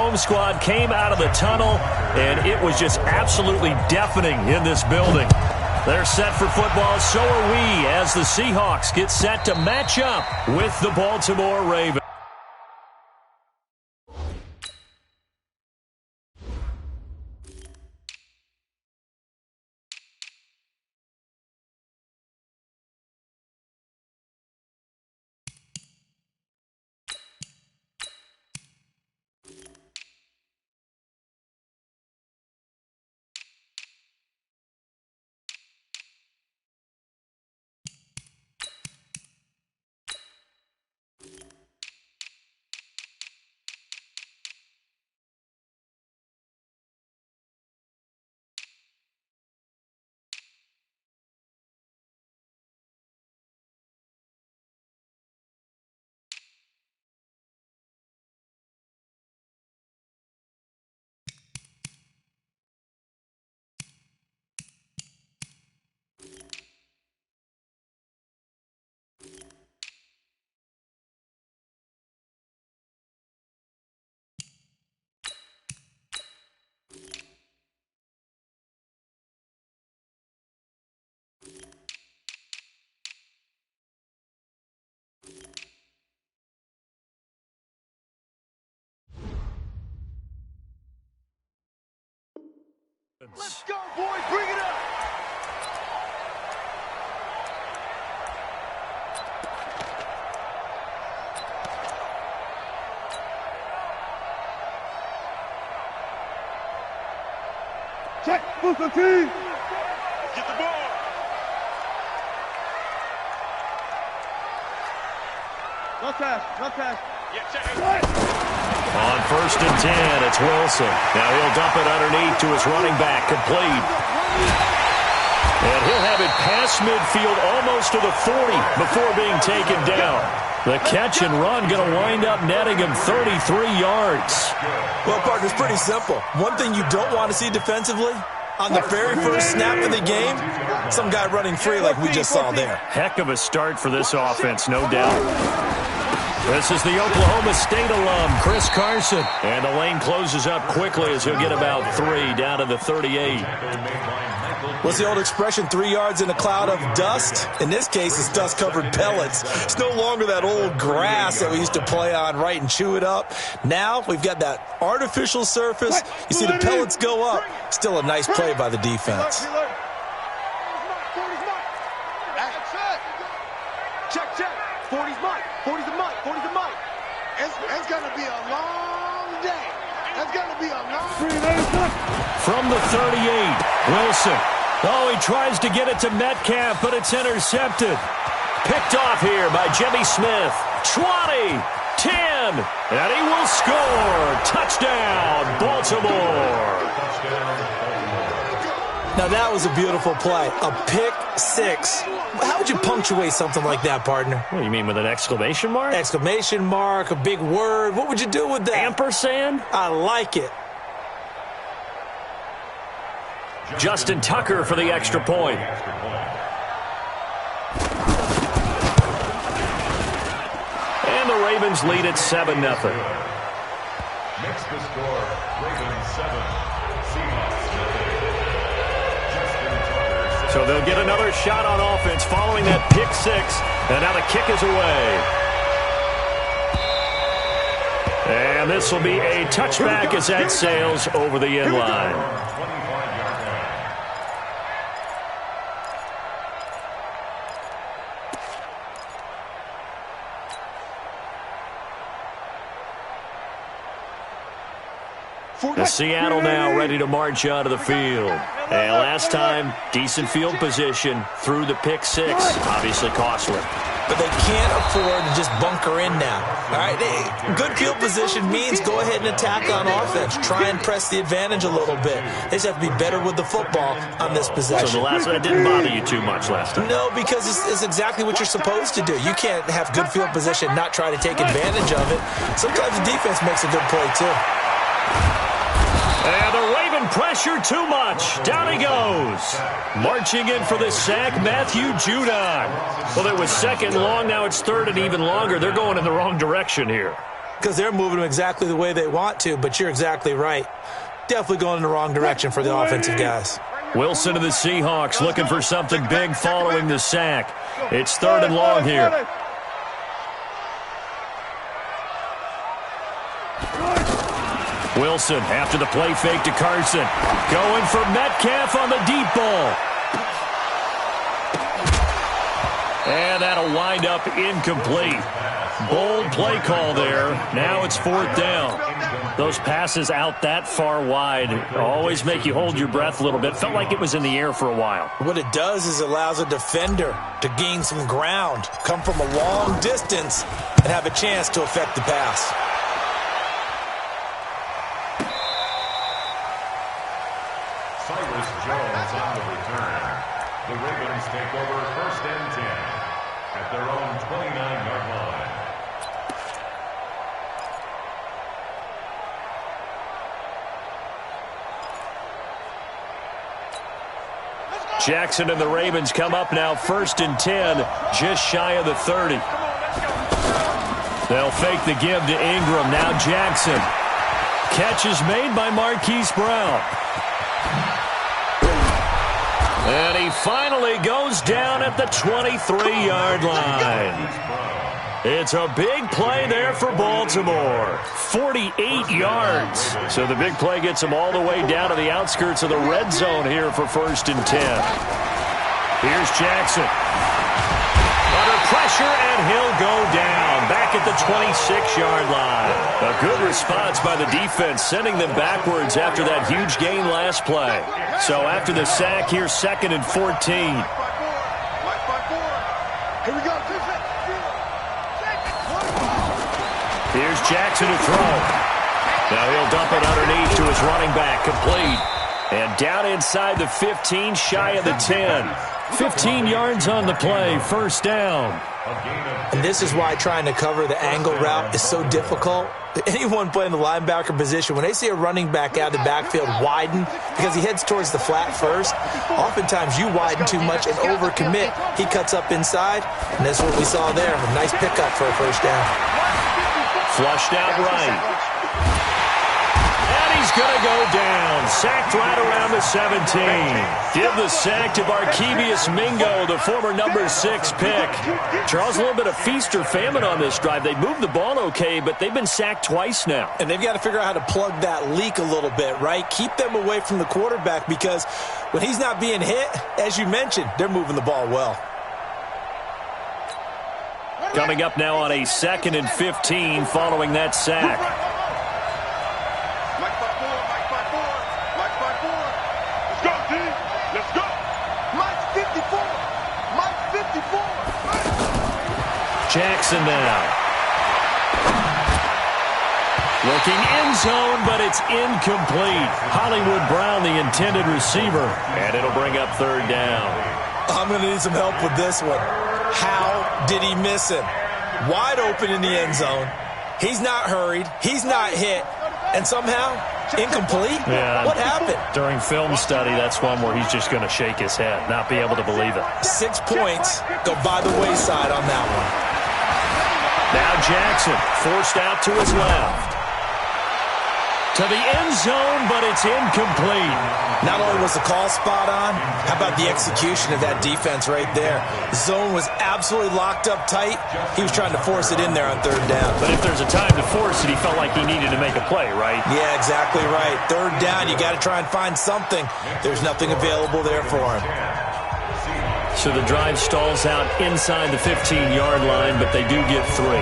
home squad came out of the tunnel, and it was just absolutely deafening in this building. They're set for football, so are we, as the Seahawks get set to match up with the Baltimore Ravens. Let's go, boys. Bring it up. Check. Booster team. Get the ball. No pass. No pass. Yeah, check. On 1st and 10, it's Wilson. Now he'll dump it underneath to his running back, complete. And he'll have it past midfield almost to the 40 before being taken down. The catch and run going to wind up netting him 33 yards. Well, partner, it's pretty simple. One thing you don't want to see defensively, on the very first snap of the game, some guy running free like we just saw there. Heck of a start for this offense, no doubt. This is the Oklahoma State alum, Chris Carson. And the lane closes up quickly as he'll get about 3 down to the 38. What's the old expression, 3 yards in a cloud of dust? In this case, it's dust-covered pellets. It's no longer that old grass that we used to play on, right, and chew it up. Now we've got that artificial surface. You see the pellets go up. Still a nice play by the defense. Check, check. 40's Mike. 40's a Mike. 40's a Mike. It's going to be a long day. It's going to be a long day. From the 38, Wilson. Oh, he tries to get it to Metcalf, but it's intercepted. Picked off here by Jimmy Smith. 20, 10, and he will score. Touchdown, Baltimore. Now, that was a beautiful play. A pick six. How would you punctuate something like that, partner? What do you mean, with an exclamation mark? Exclamation mark, a big word. What would you do with that? Ampersand? I like it. Justin Tucker for the extra point. And the Ravens lead at 7-0. Next the score, Ravens 7, Seahawks 7. So they'll get another shot on offense following that pick six. And now the kick is away. And this will be a touchback as that sails over the end line. The Seattle now ready to march out of the field. And last time, decent field position through the pick six. Obviously costly. But they can't afford to just bunker in now. All right, good field position means go ahead and attack on offense. Try and press the advantage a little bit. They just have to be better with the football on this possession. So the last one didn't bother you too much last time? No, because it's exactly what you're supposed to do. You can't have good field position, not try to take advantage of it. Sometimes the defense makes a good play, too. And the Raven pressure too much. Down he goes. Marching in for the sack, Matthew Judon. Well, it was second long. Now it's third and even longer. They're going in the wrong direction here. because they're moving them exactly the way they want to, but you're exactly right. Definitely going in the wrong direction for the offensive guys. Wilson of the Seahawks looking for something big following the sack. It's 3rd and long here. Wilson after the play fake to Carson. Going for Metcalf on the deep ball. And that'll wind up incomplete. Bold play call there. Now it's 4th down. Those passes out that far wide always make you hold your breath a little bit. Felt like it was in the air for a while. What it does is it allows a defender to gain some ground, come from a long distance, and have a chance to affect the pass. Cyrus Jones on the return. The Ravens take over 1st and 10 at their own 29-yard line. Jackson and the Ravens come up now 1st and 10, just shy of the 30. They'll fake the give to Ingram. Now Jackson. Catch is made by Marquise Brown. And he finally goes down at the 23-yard line. It's a big play there for Baltimore. 48 yards. So the big play gets them all the way down to the outskirts of the red zone here for 1st and 10. Here's Jackson. Under pressure, and he'll go down. Back at the 26-yard line. A good response by the defense, sending them backwards after that huge gain last play. So after the sack, here's 2nd and 14. Here we go. Here's Jackson to throw. Now he'll dump it underneath to his running back, complete. And down inside the 15, shy of the 10. 15 yards on the play, 1st down. And this is why trying to cover the angle route is so difficult. Anyone playing the linebacker position, when they see a running back out of the backfield widen because he heads towards the flat first, oftentimes you widen too much and overcommit. He cuts up inside, and that's what we saw there. A nice pickup for a 1st down. Flushed out right. And he's going to go down. Sacked right around the 17. Give the sack to Barkevious Mingo, the former number 6 pick. Charles, a little bit of feast or famine on this drive. They moved the ball okay, but they've been sacked twice now. And they've got to figure out how to plug that leak a little bit, right? Keep them away from the quarterback, because when he's not being hit, as you mentioned, they're moving the ball well. Coming up now on a 2nd and 15 following that sack. Let's go, team. Let's go. Mike 54. Mike 54. Jackson now. Looking end zone, but it's incomplete. Hollywood Brown, the intended receiver. And it'll bring up 3rd down. I'm going to need some help with this one. How did he miss him? Wide open in the end zone. He's not hurried. He's not hit. And somehow, incomplete? Yeah. What happened? During film study, that's one where he's just going to shake his head, not be able to believe it. 6 points go by the wayside on that one. Now Jackson forced out to his left. To the end zone, but it's incomplete. Not only was the call spot on, how about the execution of that defense right there? The zone was absolutely locked up tight. He was trying to force it in there on 3rd down. But if there's a time to force it, he felt like he needed to make a play, right? Yeah, exactly right. 3rd down, you got to try and find something. There's nothing available there for him. So the drive stalls out inside the 15-yard line, but they do get 3.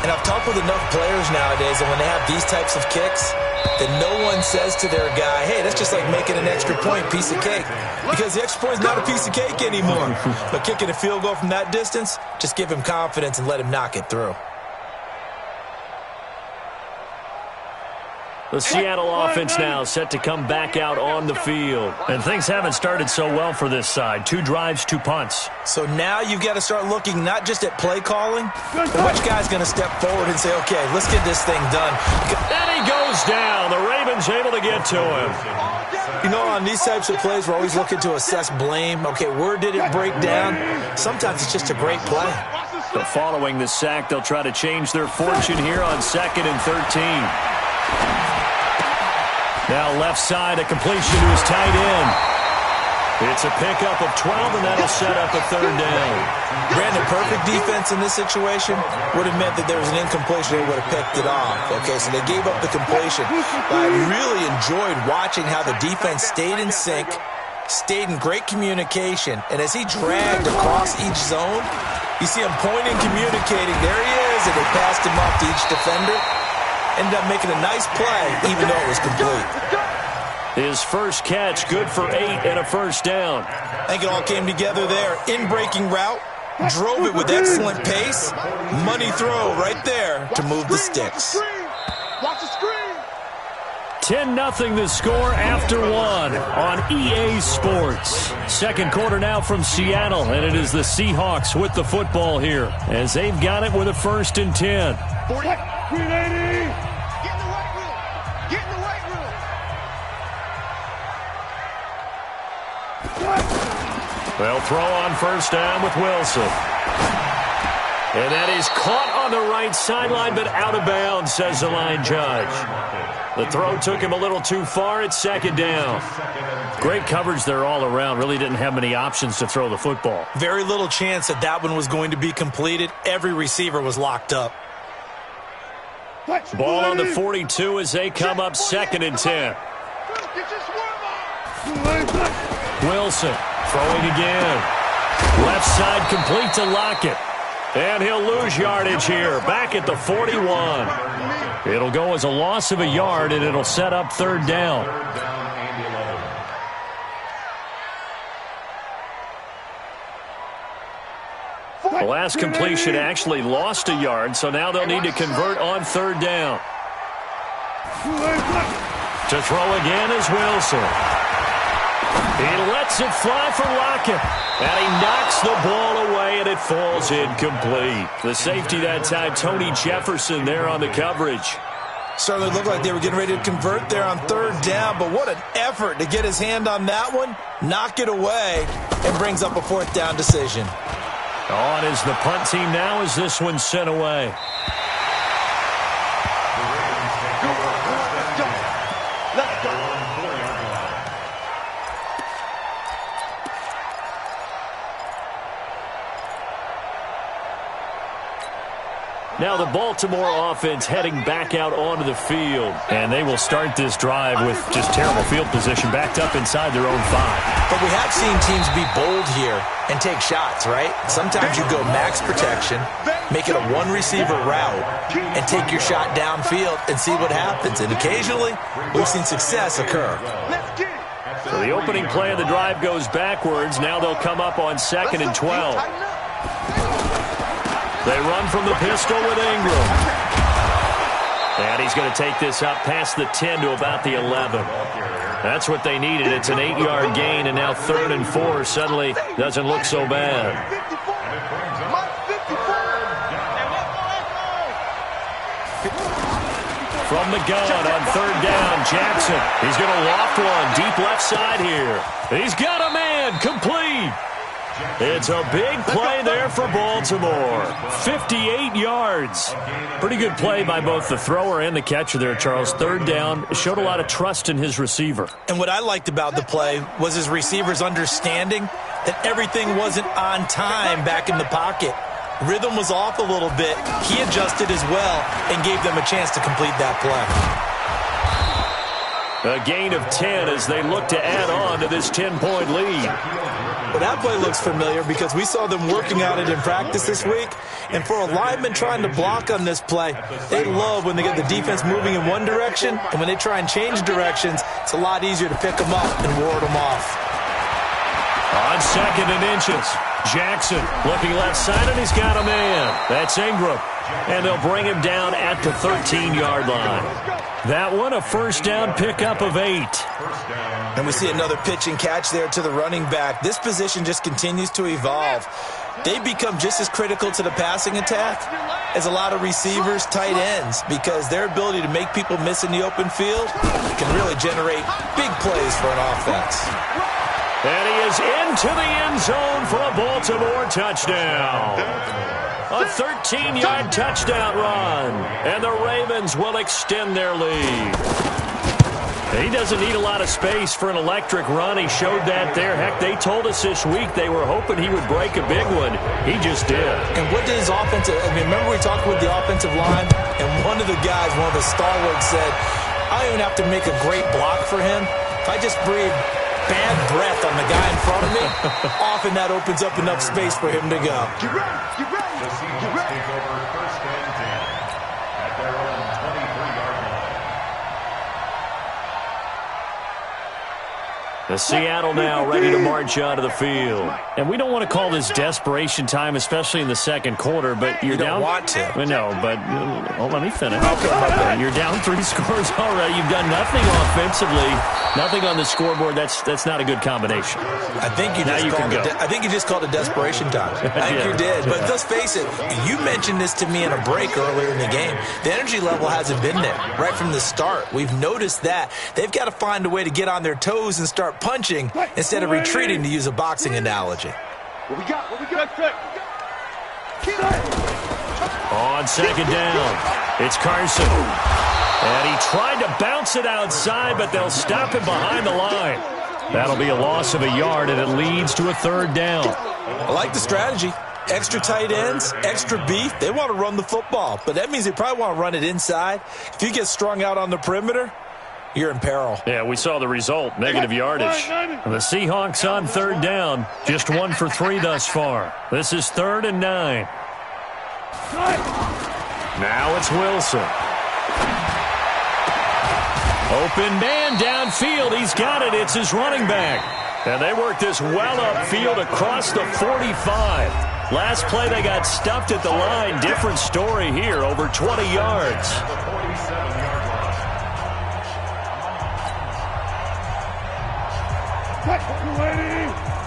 And I've talked with enough players nowadays, and when they have these types of kicks, then no one says to their guy, hey, that's just like making an extra point, piece of cake. Because the extra point is not a piece of cake anymore. But kicking a field goal from that distance, just give him confidence and let him knock it through. The Seattle offense now set to come back out on the field. And things haven't started so well for this side. 2 drives, 2 punts. So now you've got to start looking not just at play calling, but which guy's going to step forward and say, okay, let's get this thing done. And he goes down. The Ravens able to get to him. You know, on these types of plays, we're always looking to assess blame. Okay, where did it break down? Sometimes it's just a great play. So following the sack, they'll try to change their fortune here on 2nd and 13. Now left side, a completion to his tight end. It's a pickup of 12, and that'll set up a 3rd down. Granted, perfect defense in this situation would have meant that there was an incompletion. They would have picked it off. Okay, so they gave up the completion. But I really enjoyed watching how the defense stayed in sync, stayed in great communication, and as he dragged across each zone, you see him pointing, communicating. There he is, and they passed him off to each defender. Ended up making a nice play, even though it was complete. His first catch, good for 8 and a 1st down. I think it all came together there. In-breaking route, drove it with excellent pace. Money throw right there to move the sticks. Watch the screen. 10-0 the score after 1 on EA Sports. Second quarter now from Seattle, and it is the Seahawks with the football here as they've got it with a 1st and 10. 40. 380. Get in the weight room. Get in the weight room. They'll throw on 1st down with Wilson. And that is caught on the right sideline, but out of bounds, says the line judge. The throw took him a little too far. It's 2nd down. Great coverage there all around. Really didn't have many options to throw the football. Very little chance that that one was going to be completed. Every receiver was locked up. Ball on the 42 as they come up 2nd and 10. Wilson throwing again. Left side complete to Lockett. And he'll lose yardage here. Back at the 41. It'll go as a loss of a yard, and it'll set up 3rd down. The last completion actually lost a yard, so now they'll need to convert on 3rd down. To throw again is Wilson. He lets it fly for Lockett. And he knocks the ball away, and it falls incomplete. The safety that time, Tony Jefferson, there on the coverage. Certainly looked like they were getting ready to convert there on 3rd down, but what an effort to get his hand on that one, knock it away, and brings up a 4th down decision. On is the punt team now as this one's sent away. Let's go. Now the Baltimore offense heading back out onto the field. And they will start this drive with just terrible field position backed up inside their own 5. But we have seen teams be bold here and take shots, right? Sometimes you go max protection, make it a one-receiver route, and take your shot downfield and see what happens. And occasionally, we've seen success occur. So the opening play of the drive goes backwards. Now they'll come up on 2nd and 12. They run from the pistol with Ingram. And he's going to take this up past the 10 to about the 11. That's what they needed. It's an 8-yard gain, and now 3rd and 4 suddenly doesn't look so bad. From the gun on 3rd down, Jackson. He's going to loft one deep left side here. He's got a man, complete. It's a big play there for Baltimore. 58 yards. Pretty good play by both the thrower and the catcher there, Charles. 3rd down. Showed a lot of trust in his receiver. And what I liked about the play was his receiver's understanding that everything wasn't on time back in the pocket. Rhythm was off a little bit. He adjusted as well and gave them a chance to complete that play. A gain of 10 as they look to add on to this 10-point lead. Well, that play looks familiar because we saw them working on it in practice this week. And for a lineman trying to block on this play, they love when they get the defense moving in one direction. And when they try and change directions, it's a lot easier to pick them up and ward them off. On 2nd and inches, Jackson looking left side, and he's got a man. That's Ingram. And they'll bring him down at the 13-yard line. That one, a 1st down pickup of 8. And we see another pitch and catch there to the running back. This position just continues to evolve. They become just as critical to the passing attack as a lot of receivers, tight ends, because their ability to make people miss in the open field can really generate big plays for an offense. And he is into the end zone for a Baltimore touchdown. A 13-yard touchdown run. And the Ravens will extend their lead. He doesn't need a lot of space for an electric run. He showed that there. Heck, they told us this week they were hoping he would break a big one. He just did. And what did his offensive – I mean, remember we talked with the offensive line? And one of the guys, one of the stalwarts said, I don't even have to make a great block for him. If I just breathe bad breath on the guy in front of me, often that opens up enough space for him to go. Get ready. Get ready. The Seahawks take over first and 10 at their own 23-yard line. The Seattle now ready to march onto the field. And we don't want to call this desperation time, especially in the second quarter, but you're down. You don't want to. No, but let me finish. Okay. You're down 3 scores already. You've done nothing offensively, nothing on the scoreboard. That's not a good combination. I think you just called it desperation time. I think you did. But let's face it, you mentioned this to me in a break earlier in the game. The energy level hasn't been there right from the start. We've noticed that. They've got to find a way to get on their toes and start punching instead of retreating, to use a boxing analogy. What we got? On second down, it's Carson. And he tried to bounce it outside, but they'll stop him behind the line. That'll be a loss of a yard, and it leads to a third down. I like the strategy. Extra tight ends, extra beef. They want to run the football, but that means they probably want to run it inside. If you get strung out on the perimeter, you're in peril. Yeah, we saw the result, negative yardage. The Seahawks on third down, just 1 for 3 thus far. This is 3rd and 9. Now it's Wilson. Open man downfield. He's got it. It's his running back. And they work this well upfield across the 45. Last play they got stuffed at the line. Different story here, over 20 yards.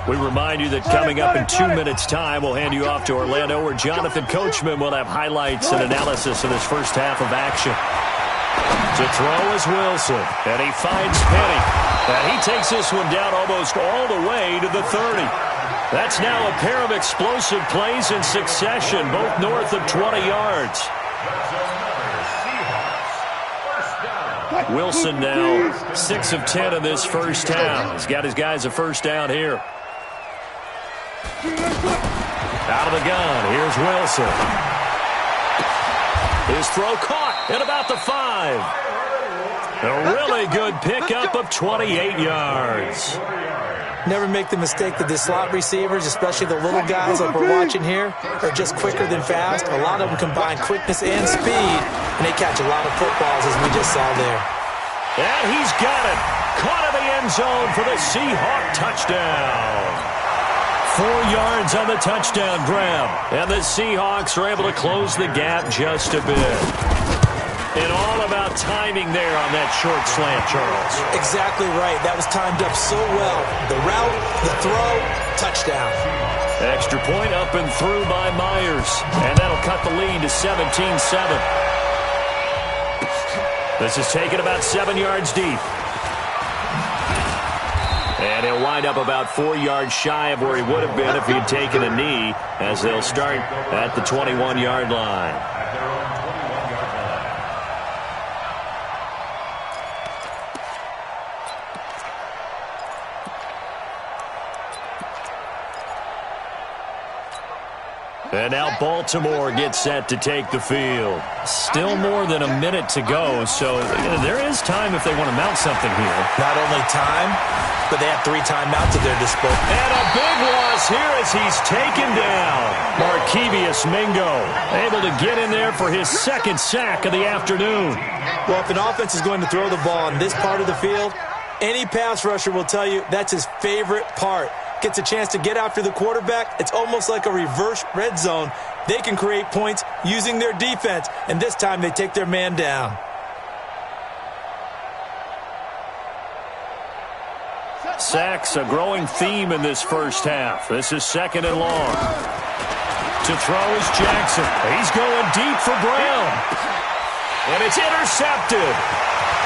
We remind you that coming up in 2 minutes' time, we'll hand you off to Orlando, where Jonathan Coachman will have highlights and analysis of this first half of action. To throw is Wilson, and he finds Penny. And he takes this one down almost all the way to the 30. That's now a pair of explosive plays in succession, both north of 20 yards. Wilson now 6 of 10 in this first half. He's got his guys a first down here. Out of the gun, here's Wilson. His throw caught at about the 5. A really good pickup of 28 yards. Never make the mistake that the slot receivers, especially the little guys like we're watching here, are just quicker than fast. A lot of them combine quickness and speed, and they catch a lot of footballs, as we just saw there. And he's got it. Caught in the end zone for the Seahawk touchdown. 4 yards on the touchdown grab. And the Seahawks are able to close the gap just a bit. And all about timing there on that short slant, Charles. Exactly right. That was timed up so well. The route, the throw, touchdown. Extra point up and through by Myers. And that'll cut the lead to 17-7. This is taken about 7 yards deep. And he'll wind up about 4 yards shy of where he would have been if he had taken a knee, as they'll start at the 21-yard line. And now Baltimore gets set to take the field. Still more than a minute to go, so there is time if they want to mount something here. Not only time, but they have 3 timeouts at their disposal. And a big loss here as he's taken down. Markevious Mingo able to get in there for his 2nd sack of the afternoon. Well, if an offense is going to throw the ball on this part of the field, any pass rusher will tell you that's his favorite part. Gets a chance to get after the quarterback. It's almost like a reverse red zone. They can create points using their defense, and this time they take their man down. Sacks, a growing theme in this first half. This is 2nd and long. To throw is Jackson. He's going deep for Brown. And it's intercepted.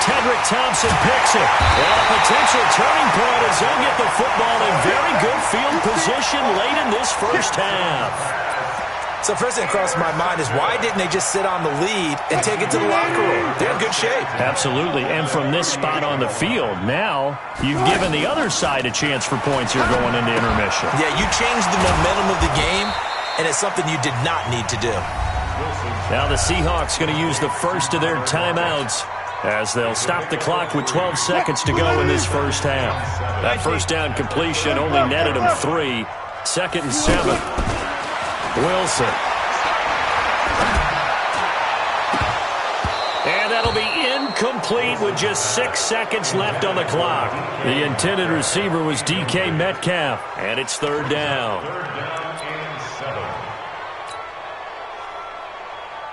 Tedrick Thompson picks it. And a potential turning point as they'll get the football in very good field position late in this first half. So first thing that crosses my mind is why didn't they just sit on the lead and take it to the locker room? They're in good shape. Absolutely, and from this spot on the field, now you've given the other side a chance for points here going into intermission. Yeah, you changed the momentum of the game, and it's something you did not need to do. Now the Seahawks going to use the first of their timeouts as they'll stop the clock with 12 seconds to go in this first half. That first down completion only netted them 3. 2nd and 7. Wilson. And that'll be incomplete with just 6 seconds left on the clock. The intended receiver was DK Metcalf, and it's 3rd down.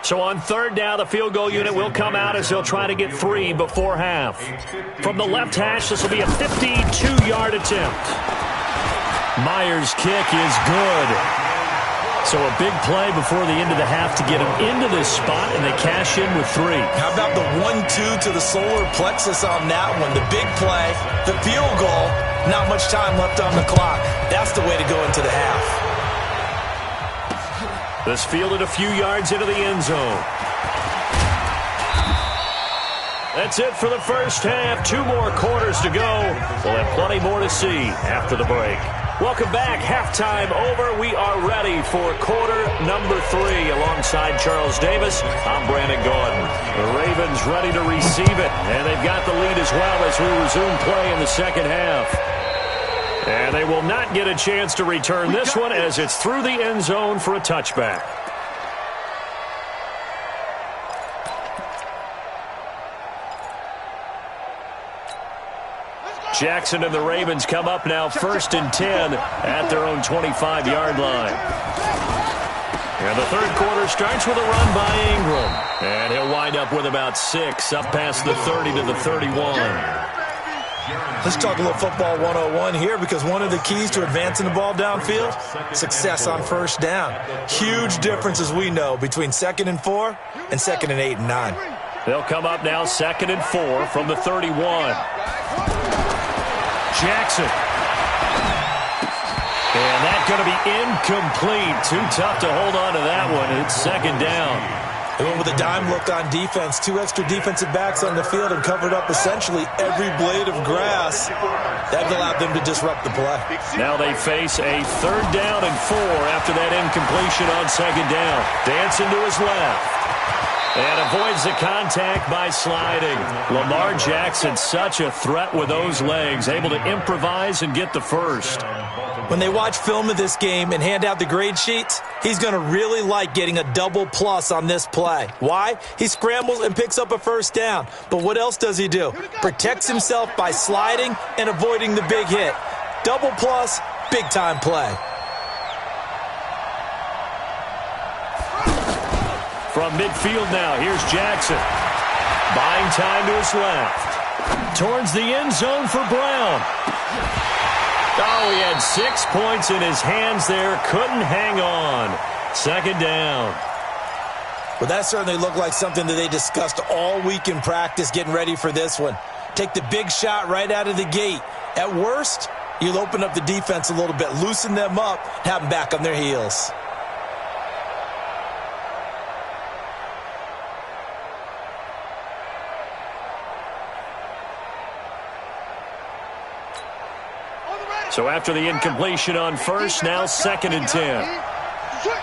So on 3rd down, the field goal unit will come out as they'll try to get 3 before half. From the left hash, this will be a 52-yard attempt. Myers' kick is good. So a big play before the end of the half to get them into this spot, and they cash in with 3. How about the 1-2 to the solar plexus on that one? The big play, the field goal, not much time left on the clock. That's the way to go into the half. This fielded a few yards into the end zone. That's it for the first half. 2 more quarters to go. We'll have plenty more to see after the break. Welcome back. Halftime over. We are ready for quarter number 3. Alongside Charles Davis, I'm Brandon Gordon. The Ravens ready to receive it, and they've got the lead as well as we resume play in the second half. And they will not get a chance to return this one as it's through the end zone for a touchback. Jackson and the Ravens come up now 1st and 10 at their own 25-yard line. And the third quarter starts with a run by Ingram. And he'll wind up with about 6 up past the 30 to the 31. Let's talk a little football 101 here, because one of the keys to advancing the ball downfield, success on first down. Huge difference, as we know, between 2nd and 4 and 2nd and 8 and 9. They'll come up now 2nd and 4 from the 31. Jackson. And that's going to be incomplete. Too tough to hold on to that one. It's 2nd down. They went with a dime look on defense. 2 extra defensive backs on the field and covered up essentially every blade of grass. That allowed them to disrupt the play. Now they face a 3rd down and 4 after that incompletion on 2nd down. Dancing to his left. And avoids the contact by sliding. Lamar Jackson, such a threat with those legs, able to improvise and get the first. When they watch film of this game and hand out the grade sheets, he's going to really like getting a double plus on this play. Why? He scrambles and picks up a first down. But what else does he do? Protects himself by sliding and avoiding the big hit. Double plus, big-time play. From midfield now, here's Jackson. Buying time to his left. Towards the end zone for Brown. Oh, he had 6 points in his hands there. Couldn't hang on. 2nd down. Well, that certainly looked like something that they discussed all week in practice getting ready for this one. Take the big shot right out of the gate. At worst, you'll open up the defense a little bit, loosen them up, have them back on their heels. So after the incompletion on first, now 2nd and 10. Switch.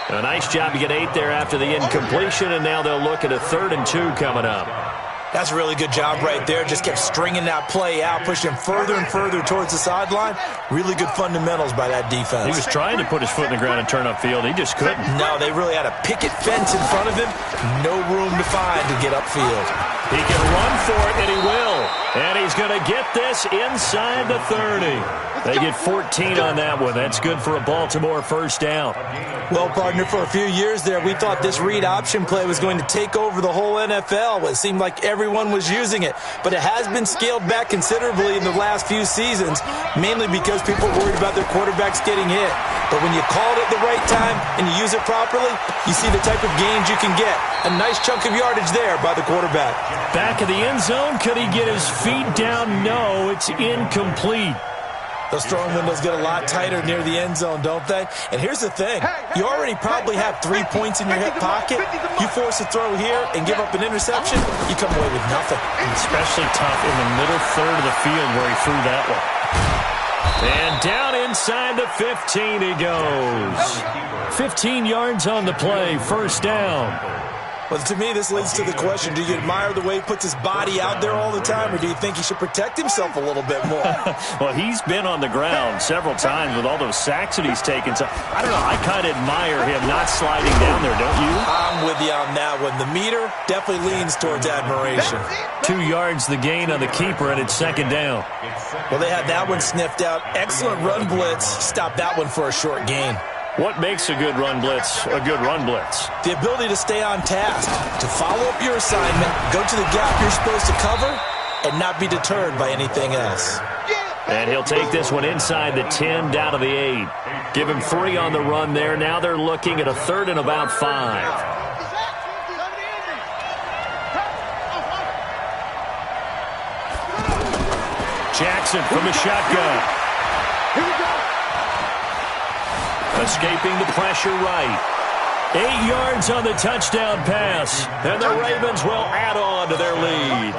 A nice job to get 8 there after the incompletion, and now they'll look at a 3rd and 2 coming up. That's a really good job right there. Just kept stringing that play out, pushing him further and further towards the sideline. Really good fundamentals by that defense. He was trying to put his foot in the ground and turn upfield. He just couldn't. No, they really had a picket fence in front of him. No room to find to get upfield. He can run for it, and he will. And he's going to get this inside the 30. They get 14 on that one. That's good for a Baltimore first down. Well, partner, for a few years there, we thought this read option play was going to take over the whole NFL. It seemed like every everyone was using it. But it has been scaled back considerably in the last few seasons, mainly because people are worried about their quarterbacks getting hit. But when you call it at the right time and you use it properly, you see the type of gains you can get. A nice chunk of yardage there by the quarterback. Back of the end zone. Could he get his feet down? No, it's incomplete. Those throwing windows get a lot tighter near the end zone, don't they? And here's the thing. You already probably have 3 points in your hip pocket. You force a throw here and give up an interception, you come away with nothing. Especially tough in the middle third of the field where he threw that one. And down inside the 15 he goes. 15 yards on the play, first down. Well, to me, this leads to the question, do you admire the way he puts his body out there all the time, or do you think he should protect himself a little bit more? Well, he's been on the ground several times with all those sacks that he's taken. So, I don't know, I kind of admire him not sliding down there, don't you? I'm with you on that one. The meter definitely leans towards admiration. 2 yards the gain on the keeper, and it's second down. Well, they had that one sniffed out. Excellent run blitz. Stop that one for a short gain. What makes a good run blitz a good run blitz? The ability to stay on task, to follow up your assignment, go to the gap you're supposed to cover, and not be deterred by anything else. And he'll take this one inside the 10, down to the 8. Give him 3 on the run there. Now they're looking at a 3rd and about 5. Jackson from the shotgun. Here we go. Escaping the pressure right. 8 yards on the touchdown pass. And the Ravens will add on to their lead.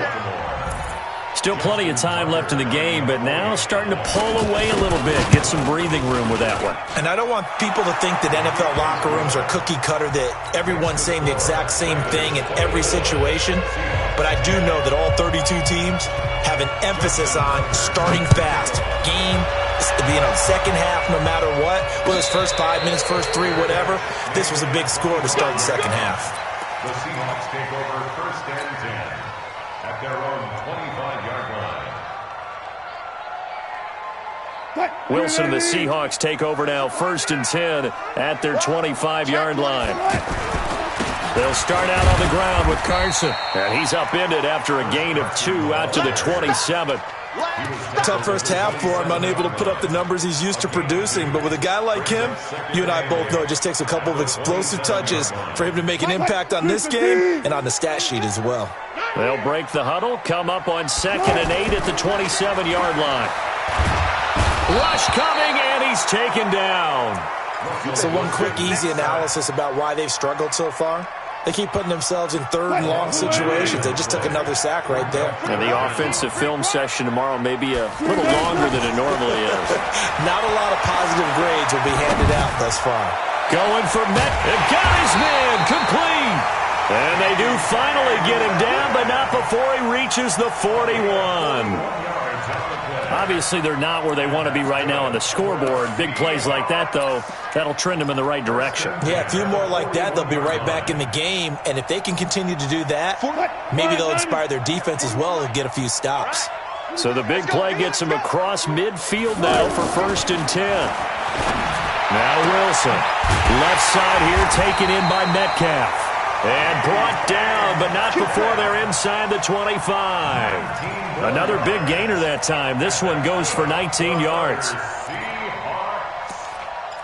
Still plenty of time left in the game, but now starting to pull away a little bit. Get some breathing room with that one. And I don't want people to think that NFL locker rooms are cookie cutter, that everyone's saying the exact same thing in every situation. But I do know that all 32 teams have an emphasis on starting fast. Game, second half, no matter what. Whether it's first 5 minutes, first 3, whatever. This was a big score to start the second half. The Seahawks take over 1st and 10 at their own 25-yard line. Wilson and the Seahawks take over now, 1st and 10 at their 25-yard line. They'll start out on the ground with Carson. And he's upended after a gain of 2 out to the 27. Tough first half for him, unable to put up the numbers he's used to producing. But with a guy like him, you and I both know it just takes a couple of explosive touches for him to make an impact on this game and on the stat sheet as well. They'll break the huddle, come up on 2nd and 8 at the 27-yard line. Rush coming, and he's taken down. So one quick, easy analysis about why they've struggled so far. They keep putting themselves in 3rd and long situations. They just took another sack right there. And the offensive film session tomorrow may be a little longer than it normally is. Not a lot of positive grades will be handed out thus far. Going for Met. Got his man. Complete. And they do finally get him down, but not before he reaches the 41. Obviously, they're not where they want to be right now on the scoreboard. Big plays like that, though, that'll trend them in the right direction. Yeah, a few more like that, they'll be right back in the game. And if they can continue to do that, maybe they'll inspire their defense as well and get a few stops. So the big play gets him across midfield now for 1st and 10. Now Wilson. Left side here taken in by Metcalf. And brought down, but not before they're inside the 25. Another big gainer that time. This one goes for 19 yards.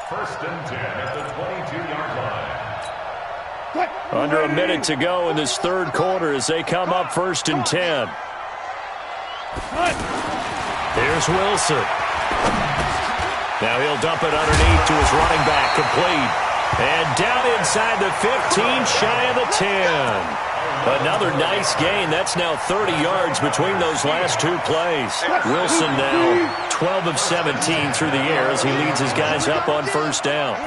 1st and 10 at the 22-yard line. Under a minute to go in this 3rd quarter as they come up 1st and 10. Here's Wilson. Now he'll dump it underneath to his running back, complete. And down inside the 15, shy of the 10. Another nice gain. That's now 30 yards between those last 2 plays. Wilson now 12 of 17 through the air as he leads his guys up on 1st down.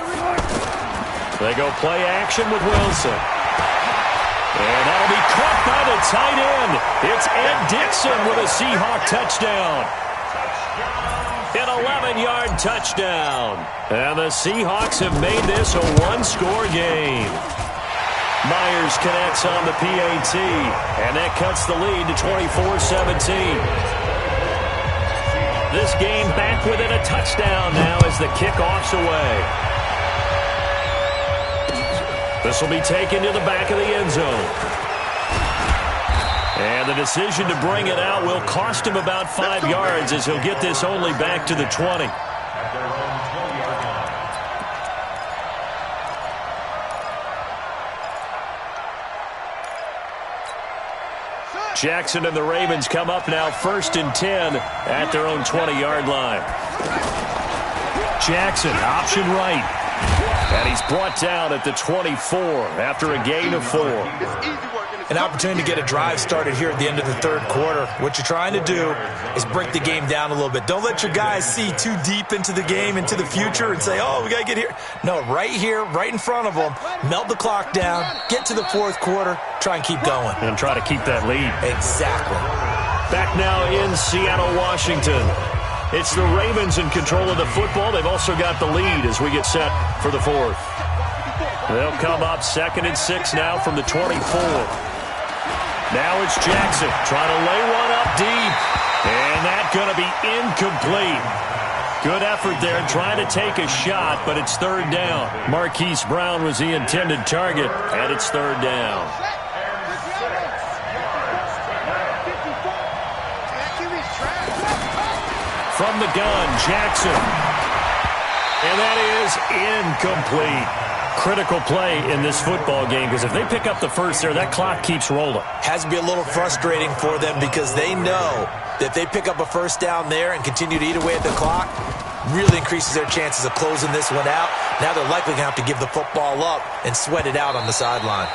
They go play action with Wilson. And that'll be caught by the tight end. It's Ed Dixon with a Seahawk touchdown. An 11-yard touchdown. And the Seahawks have made this a 1-score game. Myers connects on the PAT, and that cuts the lead to 24-17. This game back within a touchdown now as the kickoff's away. This will be taken to the back of the end zone. And the decision to bring it out will cost him about 5 yards as he'll get this only back to the 20. At their own 20-yard line. Jackson and the Ravens come up now 1st and 10 at their own 20-yard line. Jackson, option right. And he's brought down at the 24 after a gain of 4. An opportunity to get a drive started here at the end of the third quarter. What you're trying to do is break the game down a little bit. Don't let your guys see too deep into the game, into the future, and say, oh, we got to get here. No, right here, right in front of them, melt the clock down, get to the fourth quarter, try and keep going. And try to keep that lead. Exactly. Back now in Seattle, Washington. It's the Ravens in control of the football. They've also got the lead as we get set for the fourth. They'll come up 2nd and 6 now from the 24. Now it's Jackson trying to lay one up deep. And that's going to be incomplete. Good effort there trying to take a shot, but it's 3rd down. Marquise Brown was the intended target, and it's 3rd down. From the gun, Jackson. And that is incomplete. Critical play in this football game because if they pick up the first there, that clock keeps rolling. Has to be a little frustrating for them because they know that if they pick up a first down there and continue to eat away at the clock, really increases their chances of closing this one out. Now they're likely going to have to give the football up and sweat it out on the sideline.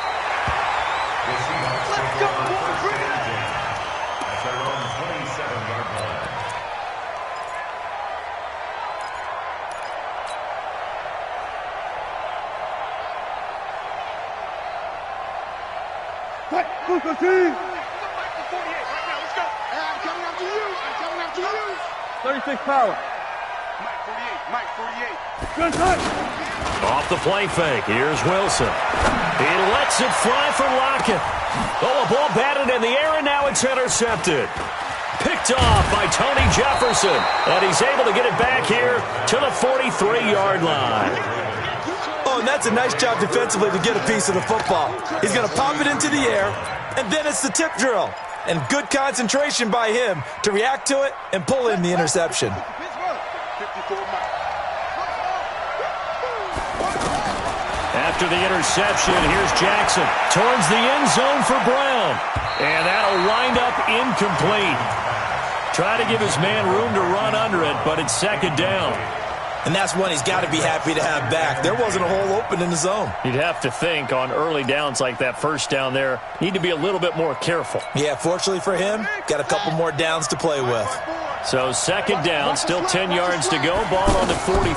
I'm coming after you. I'm coming after you. 36 power. Mike 48. Good touch. Off the play fake. Here's Wilson. He lets it fly for Lockett. Oh, a ball batted in the air, and now it's intercepted. Picked off by Tony Jefferson. And he's able to get it back here to the 43-yard line. Oh, and that's a nice job defensively to get a piece of the football. He's going to pop it into the air, and then it's the tip drill. And good concentration by him to react to it and pull in the interception. After the interception, here's Jackson towards the end zone for Brown. And that'll wind up incomplete. Try to give his man room to run under it, but it's 2nd down. And that's one he's got to be happy to have back. There wasn't a hole open in the zone. You'd have to think on early downs like that first down there, need to be a little bit more careful. Yeah, fortunately for him, got a couple more downs to play with. So 2nd down, still 10 yards to go. Ball on the 43.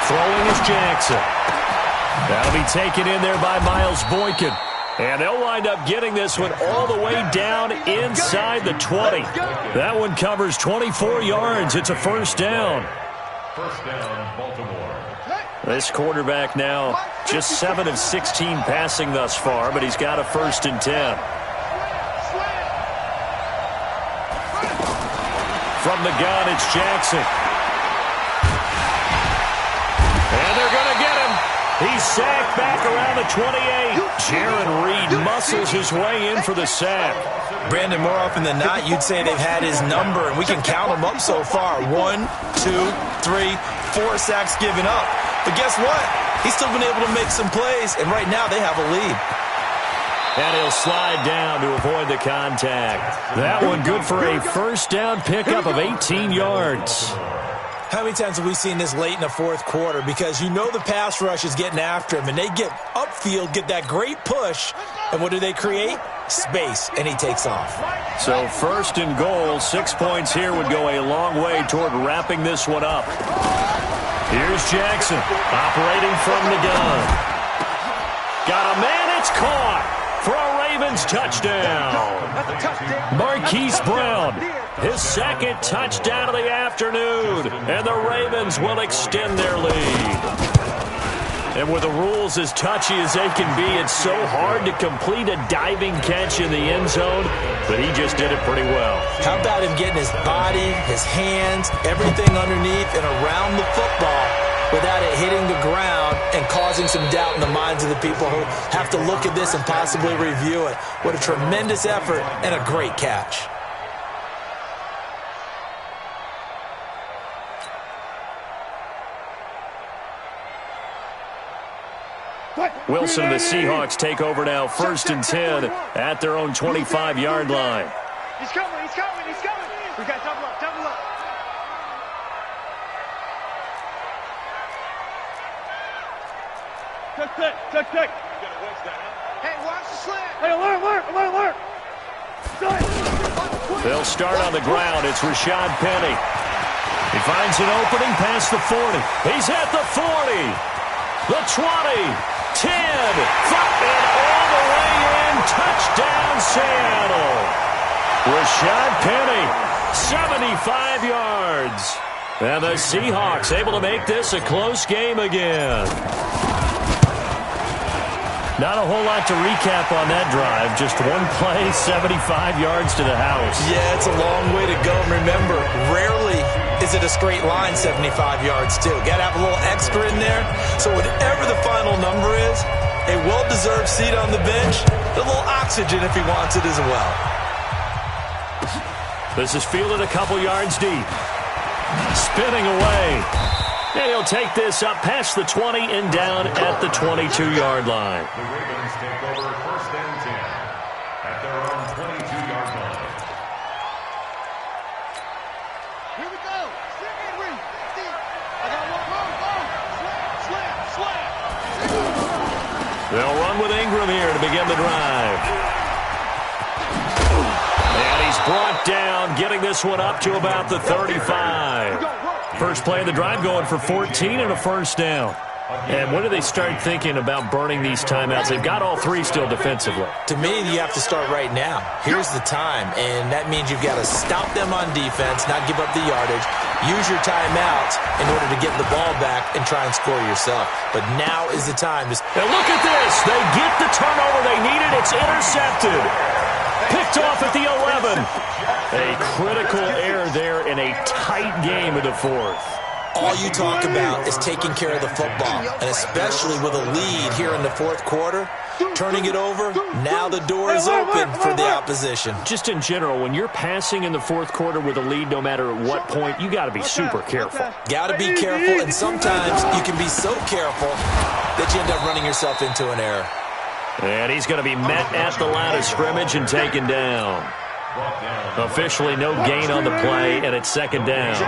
Throwing is Jackson. That'll be taken in there by Miles Boykin. And they'll wind up getting this one all the way down inside the 20. That one covers 24 yards. It's a 1st down. 1st down, Baltimore. This quarterback now just 7 of 16 passing thus far, but he's got a 1st and 10. From the gun, it's Jackson. And they're going to get him. He's sacked back around the 28. Jaron Reed muscles his way in for the sack. Brandon, more often than not, you'd say they've had his number, and we can count them up so far. 1, 2, 3, 4 sacks given up. But guess what? He's still been able to make some plays, and right now they have a lead. And he'll slide down to avoid the contact. That one good for a 1st down pickup of 18 yards. How many times have we seen this late in the fourth quarter? Because you know the pass rush is getting after him, and they get upfield, get that great push, and what do they create? Space, and he takes off. So 1st and goal, 6 points here would go a long way toward wrapping this one up. Here's Jackson, operating from the gun. Got a man, it's caught for a Ravens touchdown. Marquise Brown, his 2nd touchdown of the afternoon, and the Ravens will extend their lead. And with the rules as touchy as they can be, it's so hard to complete a diving catch in the end zone, but he just did it pretty well. How about him getting his body, his hands, everything underneath and around the football without it hitting the ground and causing some doubt in the minds of the people who have to look at this and possibly review it. What a tremendous effort and a great catch. Wilson and the Seahawks take over now, 1st and 10 at their own 25-yard line. He's coming, he's coming, he's coming. We got double up, double up. Check. Hey, watch the slant. Hey, alert. They'll start on the ground. It's Rashad Penny. He finds an opening past the 40. He's at the 40, the 20. 10, 5, and all the way in. Touchdown, Seattle. Rashad Penny, 75 yards. And the Seahawks able to make this a close game again. Not a whole lot to recap on that drive. Just one play, 75 yards to the house. Yeah, it's a long way to go. And remember, rarely is it a straight line 75 yards, too. Got to have a little extra in there. So whatever the final number is, a well-deserved seat on the bench, a little oxygen if he wants it as well. This is fielded a couple yards deep. Spinning away. And he'll take this up past the 20 and down at the 22-yard line. The Ravens take over 1st and 10 at their own 22-yard line. Here we go. I got one. Slam. They'll run with Ingram here to begin the drive. And he's brought down, getting this one up to about the 35. First play of the drive going for 14 and a 1st down. And when do they start thinking about burning these timeouts? They've got all 3 still defensively. To me, you have to start right now. Here's the time, and that means you've got to stop them on defense, not give up the yardage, use your timeouts in order to get the ball back and try and score yourself. But now is the time. And look at this. They get the turnover they needed. It's intercepted. Picked off at the 11. A critical error there in a tight game of the 4th. All you talk about is taking care of the football, and especially with a lead here in the 4th quarter, turning it over, now the door is open for the opposition. Just in general, when you're passing in the 4th quarter with a lead, no matter at what point, you got to be super careful. Got to be careful, and sometimes you can be so careful that you end up running yourself into an error. And he's going to be met at the line of scrimmage and taken down. Officially no gain on the play, and it's 2nd down.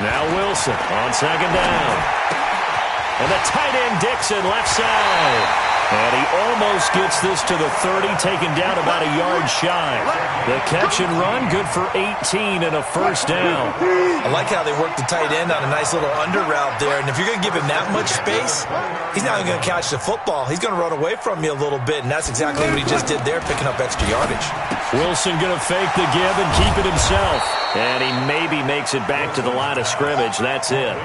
Now Wilson on 2nd down. And the tight end Dixon left side. And he almost gets this to the 30, taken down about a yard shy. The catch and run, good for 18 and a 1st down. I like how they work the tight end on a nice little under route there. And if you're going to give him that much space, he's not even going to catch the football. He's going to run away from you a little bit, and that's exactly what he just did there, picking up extra yardage. Wilson going to fake the give and keep it himself. And he maybe makes it back to the line of scrimmage. That's it.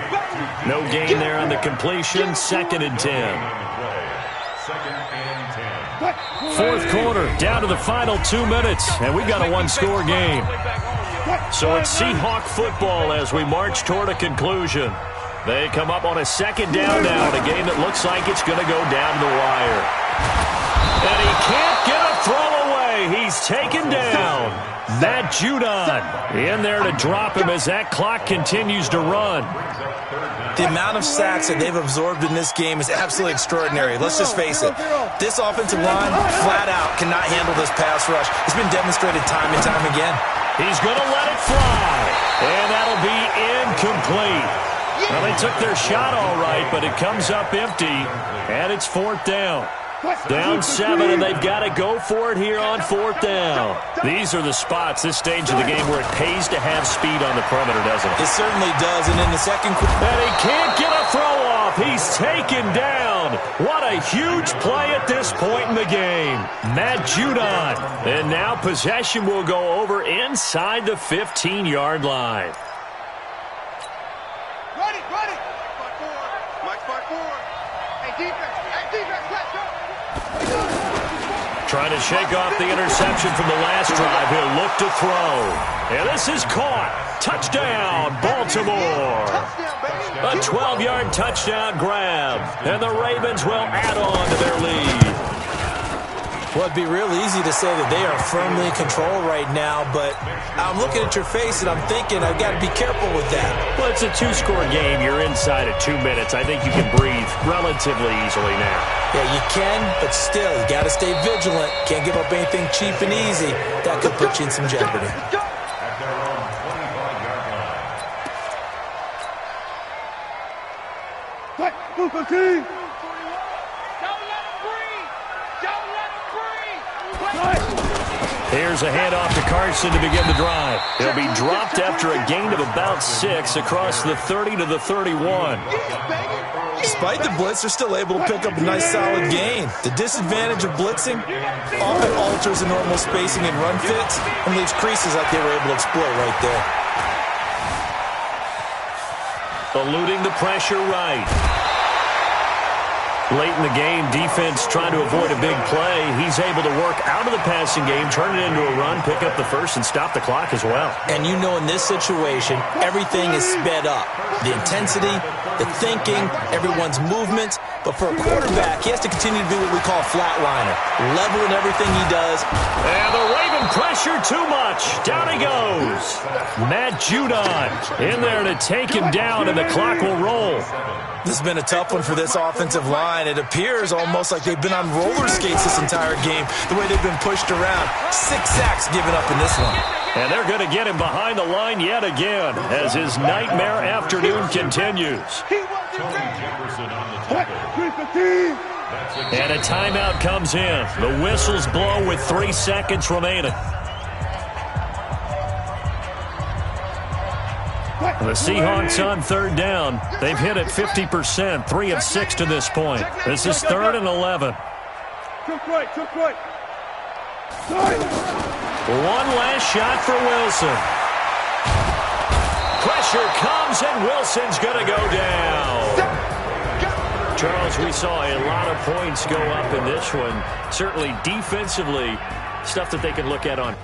No gain there on the completion. 2nd and 10. 4th quarter, down to the final 2 minutes, and we've got a 1-score game. So it's Seahawk football as we march toward a conclusion. They come up on a 2nd down now in a game that looks like it's going to go down to the wire. And he can't get a throw away. He's taken down. Matt Judon in there to drop him as that clock continues to run. The amount of sacks that they've absorbed in this game is absolutely extraordinary. Let's just face it. This offensive line, flat out, cannot handle this pass rush. It's been demonstrated time and time again. He's going to let it fly. And that'll be incomplete. Well, they took their shot all right, but it comes up empty. And it's 4th down. Down 7, and they've got to go for it here on 4th down. These are the spots, this stage of the game, where it pays to have speed on the perimeter, doesn't it? It certainly does, and in the 2nd quarter... And he can't get a throw off. He's taken down. What a huge play at this point in the game. Matt Judon. And now possession will go over inside the 15-yard line. Run it. Mike, 4. Hey, defense, let's go. Trying to shake off the interception from the last drive. He'll look to throw. And this is caught. Touchdown, Baltimore. A 12-yard touchdown grab. And the Ravens will add on to their lead. Well, it'd be real easy to say that they are firmly in control right now, but I'm looking at your face and I'm thinking I've got to be careful with that. Well, it's a two-score game. You're inside at 2 minutes. I think you can breathe relatively easily now. Yeah, you can, but still, you got to stay vigilant. Can't give up anything cheap and easy. That could put you in some jeopardy. At their own 25-yard line. What? Move the team. Here's a handoff to Carson to begin the drive. He'll be dropped after a gain of about 6 across the 30 to the 31. Despite the blitz, they're still able to pick up a nice solid gain. The disadvantage of blitzing often alters the normal spacing and run fits and leaves creases like they were able to exploit right there. Eluding the pressure right. Late in the game, defense trying to avoid a big play. He's able to work out of the passing game, turn it into a run, pick up the first, and stop the clock as well. And you know in this situation, everything is sped up. The intensity, the thinking, everyone's movement. But for a quarterback, he has to continue to be what we call a flatliner. Level in everything he does. And the Raven pressure too much. Down he goes. Matt Judon in there to take him down, and the clock will roll. This has been a tough one for this offensive line. It appears almost like they've been on roller skates this entire game, the way they've been pushed around. 6 sacks given up in this one. And they're going to get him behind the line yet again as his nightmare afternoon continues. Tony Jefferson on the tackle. And a timeout comes in. The whistles blow with 3 seconds remaining. The Seahawks on third down. They've hit it 50%, 3 of 6 to this point. This is 3rd and 11. One last shot for Wilson. Pressure comes, and Wilson's going to go down. Charles, we saw a lot of points go up in this one. Certainly defensively, stuff that they can look at on